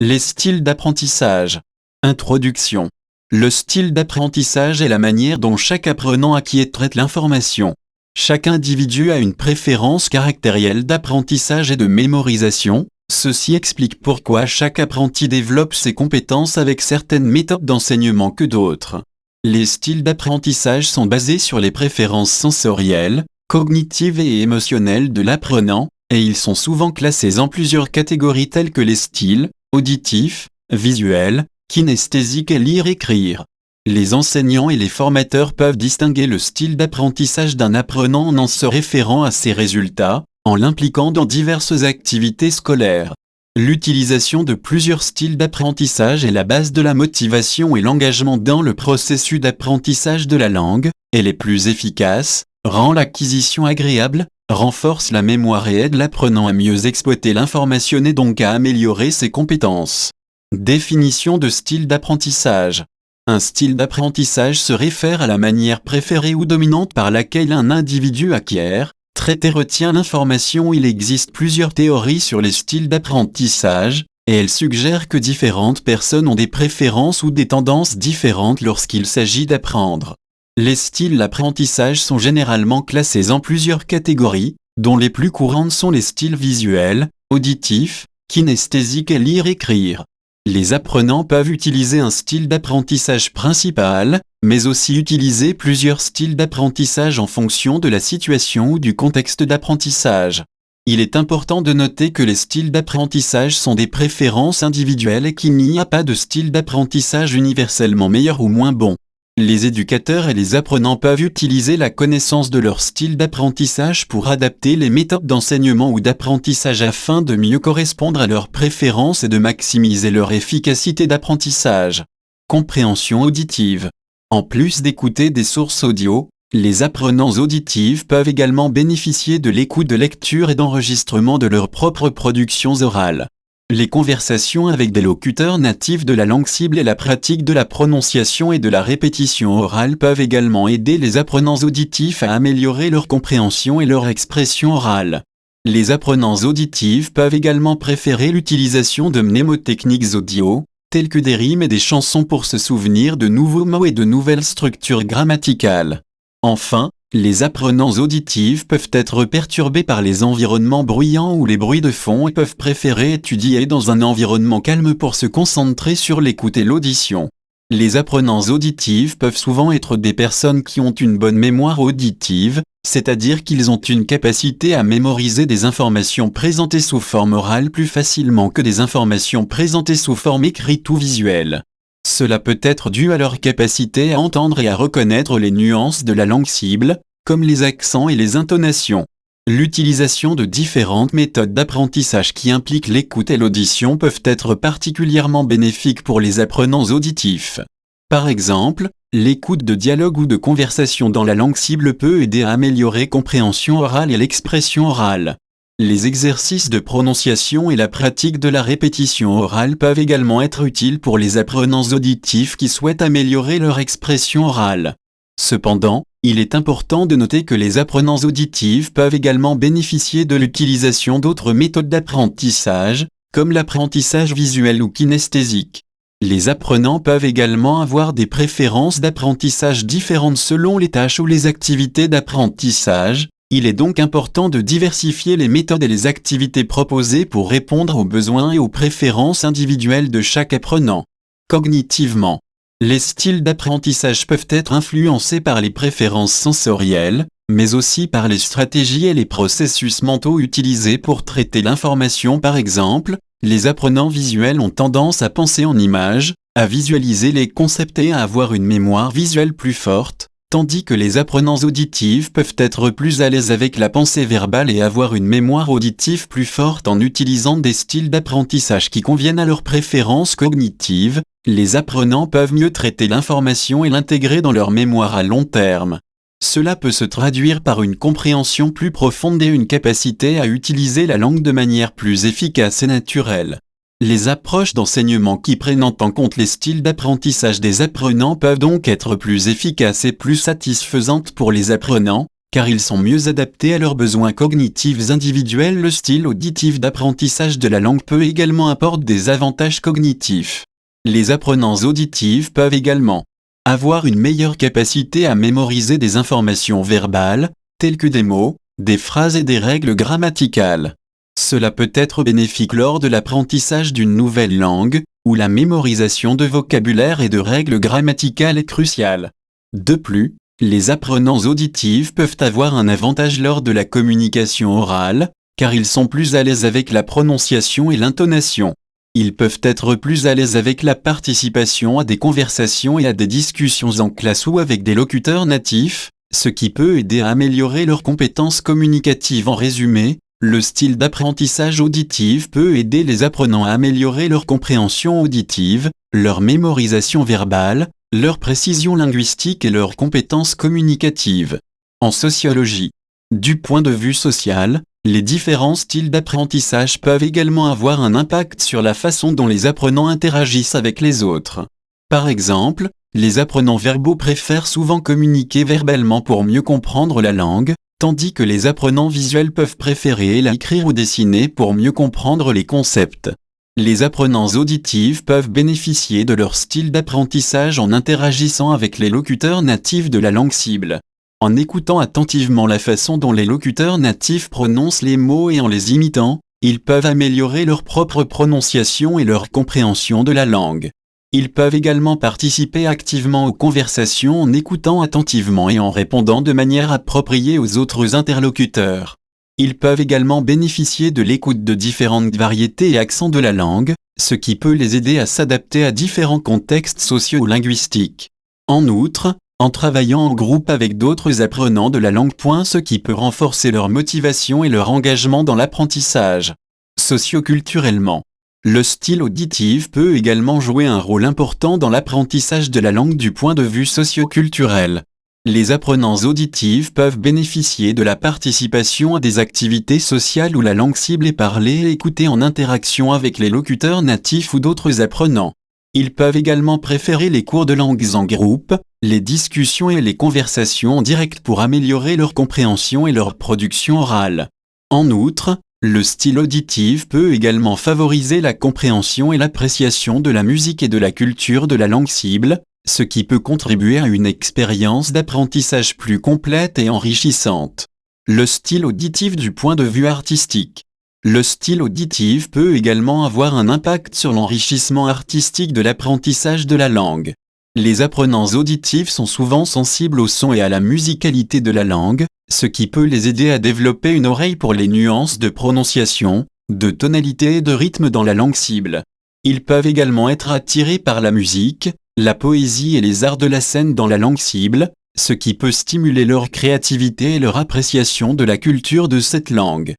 Les styles d'apprentissage. Introduction. Le style d'apprentissage est la manière dont chaque apprenant acquiert et traite l'information. Chaque individu a une préférence caractérielle d'apprentissage et de mémorisation. Ceci explique pourquoi chaque apprenti développe ses compétences avec certaines méthodes d'enseignement que d'autres. Les styles d'apprentissage sont basés sur les préférences sensorielles, cognitives et émotionnelles de l'apprenant, et ils sont souvent classés en plusieurs catégories telles que les styles auditifs, visuels, kinesthésiques et lire-écrire. Les enseignants et les formateurs peuvent distinguer le style d'apprentissage d'un apprenant en se référant à ses résultats, en l'impliquant dans diverses activités scolaires. L'utilisation de plusieurs styles d'apprentissage est la base de la motivation et l'engagement dans le processus d'apprentissage de la langue. Elle est plus efficace, rend l'acquisition agréable, renforce la mémoire et aide l'apprenant à mieux exploiter l'information et donc à améliorer ses compétences. Définition de style d'apprentissage. Un style d'apprentissage se réfère à la manière préférée ou dominante par laquelle un individu acquiert, traite et retient l'information. Il existe plusieurs théories sur les styles d'apprentissage, et elles suggèrent que différentes personnes ont des préférences ou des tendances différentes lorsqu'il s'agit d'apprendre. Les styles d'apprentissage sont généralement classés en plusieurs catégories, dont les plus courantes sont les styles visuels, auditifs, kinesthésiques et lire-écrire. Les apprenants peuvent utiliser un style d'apprentissage principal, mais aussi utiliser plusieurs styles d'apprentissage en fonction de la situation ou du contexte d'apprentissage. Il est important de noter que les styles d'apprentissage sont des préférences individuelles et qu'il n'y a pas de style d'apprentissage universellement meilleur ou moins bon. Les éducateurs et les apprenants peuvent utiliser la connaissance de leur style d'apprentissage pour adapter les méthodes d'enseignement ou d'apprentissage afin de mieux correspondre à leurs préférences et de maximiser leur efficacité d'apprentissage. Compréhension auditive. En plus d'écouter des sources audio, les apprenants auditifs peuvent également bénéficier de l'écoute de lecture et d'enregistrement de leurs propres productions orales. Les conversations avec des locuteurs natifs de la langue cible et la pratique de la prononciation et de la répétition orale peuvent également aider les apprenants auditifs à améliorer leur compréhension et leur expression orale. Les apprenants auditifs peuvent également préférer l'utilisation de mnémotechniques audio, telles que des rimes et des chansons pour se souvenir de nouveaux mots et de nouvelles structures grammaticales. Enfin, les apprenants auditifs peuvent être perturbés par les environnements bruyants ou les bruits de fond et peuvent préférer étudier dans un environnement calme pour se concentrer sur l'écoute et l'audition. Les apprenants auditifs peuvent souvent être des personnes qui ont une bonne mémoire auditive, c'est-à-dire qu'ils ont une capacité à mémoriser des informations présentées sous forme orale plus facilement que des informations présentées sous forme écrite ou visuelle. Cela peut être dû à leur capacité à entendre et à reconnaître les nuances de la langue cible, comme les accents et les intonations. L'utilisation de différentes méthodes d'apprentissage qui impliquent l'écoute et l'audition peuvent être particulièrement bénéfiques pour les apprenants auditifs. Par exemple, l'écoute de dialogue ou de conversation dans la langue cible peut aider à améliorer compréhension orale et l'expression orale. Les exercices de prononciation et la pratique de la répétition orale peuvent également être utiles pour les apprenants auditifs qui souhaitent améliorer leur expression orale. Cependant, il est important de noter que les apprenants auditifs peuvent également bénéficier de l'utilisation d'autres méthodes d'apprentissage, comme l'apprentissage visuel ou kinesthésique. Les apprenants peuvent également avoir des préférences d'apprentissage différentes selon les tâches ou les activités d'apprentissage. Il est donc important de diversifier les méthodes et les activités proposées pour répondre aux besoins et aux préférences individuelles de chaque apprenant. Cognitivement, les styles d'apprentissage peuvent être influencés par les préférences sensorielles, mais aussi par les stratégies et les processus mentaux utilisés pour traiter l'information. Par exemple, les apprenants visuels ont tendance à penser en images, à visualiser les concepts et à avoir une mémoire visuelle plus forte, tandis que les apprenants auditifs peuvent être plus à l'aise avec la pensée verbale et avoir une mémoire auditive plus forte en utilisant des styles d'apprentissage qui conviennent à leurs préférences cognitives. Les apprenants peuvent mieux traiter l'information et l'intégrer dans leur mémoire à long terme. Cela peut se traduire par une compréhension plus profonde et une capacité à utiliser la langue de manière plus efficace et naturelle. Les approches d'enseignement qui prennent en compte les styles d'apprentissage des apprenants peuvent donc être plus efficaces et plus satisfaisantes pour les apprenants, car ils sont mieux adaptés à leurs besoins cognitifs individuels. Le style auditif d'apprentissage de la langue peut également apporter des avantages cognitifs. Les apprenants auditifs peuvent également avoir une meilleure capacité à mémoriser des informations verbales, telles que des mots, des phrases et des règles grammaticales. Cela peut être bénéfique lors de l'apprentissage d'une nouvelle langue, où la mémorisation de vocabulaire et de règles grammaticales est cruciale. De plus, les apprenants auditifs peuvent avoir un avantage lors de la communication orale, car ils sont plus à l'aise avec la prononciation et l'intonation. Ils peuvent être plus à l'aise avec la participation à des conversations et à des discussions en classe ou avec des locuteurs natifs, ce qui peut aider à améliorer leurs compétences communicatives. En résumé, le style d'apprentissage auditif peut aider les apprenants à améliorer leur compréhension auditive, leur mémorisation verbale, leur précision linguistique et leurs compétences communicatives. En sociologie, du point de vue social, les différents styles d'apprentissage peuvent également avoir un impact sur la façon dont les apprenants interagissent avec les autres. Par exemple, les apprenants verbaux préfèrent souvent communiquer verbalement pour mieux comprendre la langue, tandis que les apprenants visuels peuvent préférer écrire ou dessiner pour mieux comprendre les concepts. Les apprenants auditifs peuvent bénéficier de leur style d'apprentissage en interagissant avec les locuteurs natifs de la langue cible. En écoutant attentivement la façon dont les locuteurs natifs prononcent les mots et en les imitant, ils peuvent améliorer leur propre prononciation et leur compréhension de la langue. Ils peuvent également participer activement aux conversations en écoutant attentivement et en répondant de manière appropriée aux autres interlocuteurs. Ils peuvent également bénéficier de l'écoute de différentes variétés et accents de la langue, ce qui peut les aider à s'adapter à différents contextes socio-linguistiques. En outre, en travaillant en groupe avec d'autres apprenants de la langue, ce qui peut renforcer leur motivation et leur engagement dans l'apprentissage. Socioculturellement, le style auditif peut également jouer un rôle important dans l'apprentissage de la langue du point de vue socioculturel. Les apprenants auditifs peuvent bénéficier de la participation à des activités sociales où la langue cible est parlée et écoutée en interaction avec les locuteurs natifs ou d'autres apprenants. Ils peuvent également préférer les cours de langues en groupe, les discussions et les conversations en direct pour améliorer leur compréhension et leur production orale. En outre, le style auditif peut également favoriser la compréhension et l'appréciation de la musique et de la culture de la langue cible, ce qui peut contribuer à une expérience d'apprentissage plus complète et enrichissante. Le style auditif du point de vue artistique. Le style auditif peut également avoir un impact sur l'enrichissement artistique de l'apprentissage de la langue. Les apprenants auditifs sont souvent sensibles au son et à la musicalité de la langue, ce qui peut les aider à développer une oreille pour les nuances de prononciation, de tonalité et de rythme dans la langue cible. Ils peuvent également être attirés par la musique, la poésie et les arts de la scène dans la langue cible, ce qui peut stimuler leur créativité et leur appréciation de la culture de cette langue.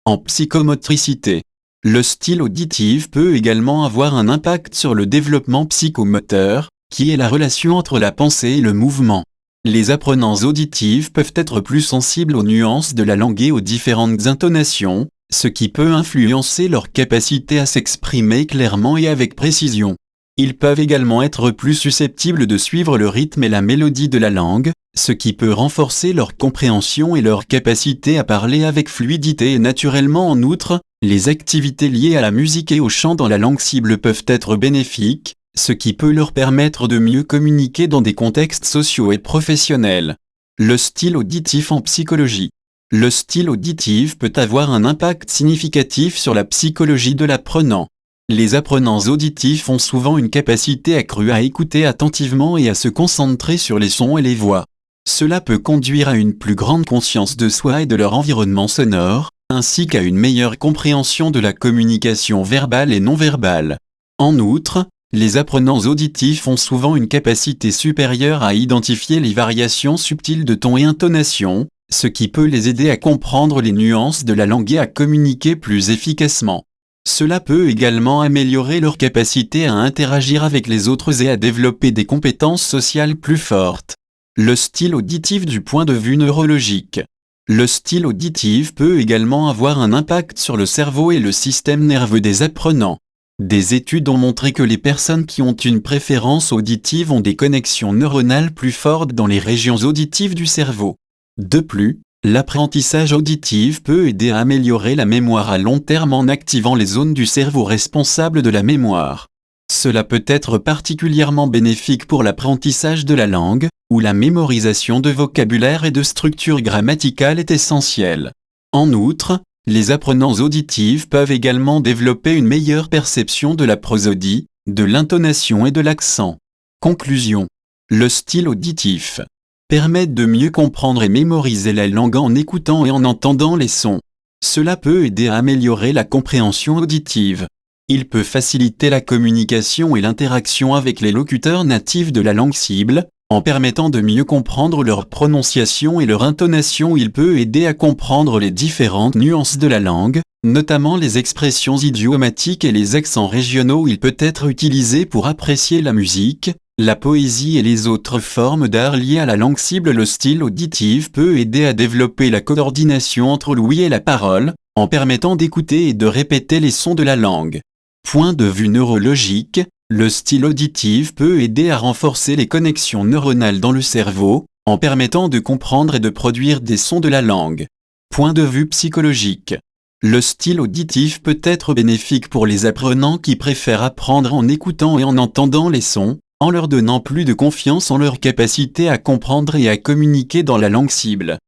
En psychomotricité, le style auditif peut également avoir un impact sur le développement psychomoteur, qui est la relation entre la pensée et le mouvement. Les apprenants auditifs peuvent être plus sensibles aux nuances de la langue et aux différentes intonations, ce qui peut influencer leur capacité à s'exprimer clairement et avec précision. Ils peuvent également être plus susceptibles de suivre le rythme et la mélodie de la langue, ce qui peut renforcer leur compréhension et leur capacité à parler avec fluidité et naturellement. En outre, les activités liées à la musique et au chant dans la langue cible peuvent être bénéfiques, ce qui peut leur permettre de mieux communiquer dans des contextes sociaux et professionnels. Le style auditif en psychologie. Le style auditif peut avoir un impact significatif sur la psychologie de l'apprenant. Les apprenants auditifs ont souvent une capacité accrue à écouter attentivement et à se concentrer sur les sons et les voix. Cela peut conduire à une plus grande conscience de soi et de leur environnement sonore, ainsi qu'à une meilleure compréhension de la communication verbale et non verbale. En outre, les apprenants auditifs ont souvent une capacité supérieure à identifier les variations subtiles de ton et intonation, ce qui peut les aider à comprendre les nuances de la langue et à communiquer plus efficacement. Cela peut également améliorer leur capacité à interagir avec les autres et à développer des compétences sociales plus fortes. Le style auditif du point de vue neurologique. Le style auditif peut également avoir un impact sur le cerveau et le système nerveux des apprenants. Des études ont montré que les personnes qui ont une préférence auditive ont des connexions neuronales plus fortes dans les régions auditives du cerveau. De plus, l'apprentissage auditif peut aider à améliorer la mémoire à long terme en activant les zones du cerveau responsables de la mémoire. Cela peut être particulièrement bénéfique pour l'apprentissage de la langue, où la mémorisation de vocabulaire et de structure grammaticale est essentielle. En outre, les apprenants auditifs peuvent également développer une meilleure perception de la prosodie, de l'intonation et de l'accent. Conclusion. Le style auditif permet de mieux comprendre et mémoriser la langue en écoutant et en entendant les sons. Cela peut aider à améliorer la compréhension auditive. Il peut faciliter la communication et l'interaction avec les locuteurs natifs de la langue cible, en permettant de mieux comprendre leur prononciation et leur intonation. Il peut aider à comprendre les différentes nuances de la langue, notamment les expressions idiomatiques et les accents régionaux. Il peut être utilisé pour apprécier la musique, la poésie et les autres formes d'art liées à la langue cible. Le style auditif peut aider à développer la coordination entre l'ouïe et la parole, en permettant d'écouter et de répéter les sons de la langue. Point de vue neurologique, le style auditif peut aider à renforcer les connexions neuronales dans le cerveau, en permettant de comprendre et de produire des sons de la langue. Point de vue psychologique. Le style auditif peut être bénéfique pour les apprenants qui préfèrent apprendre en écoutant et en entendant les sons, en leur donnant plus de confiance en leur capacité à comprendre et à communiquer dans la langue cible.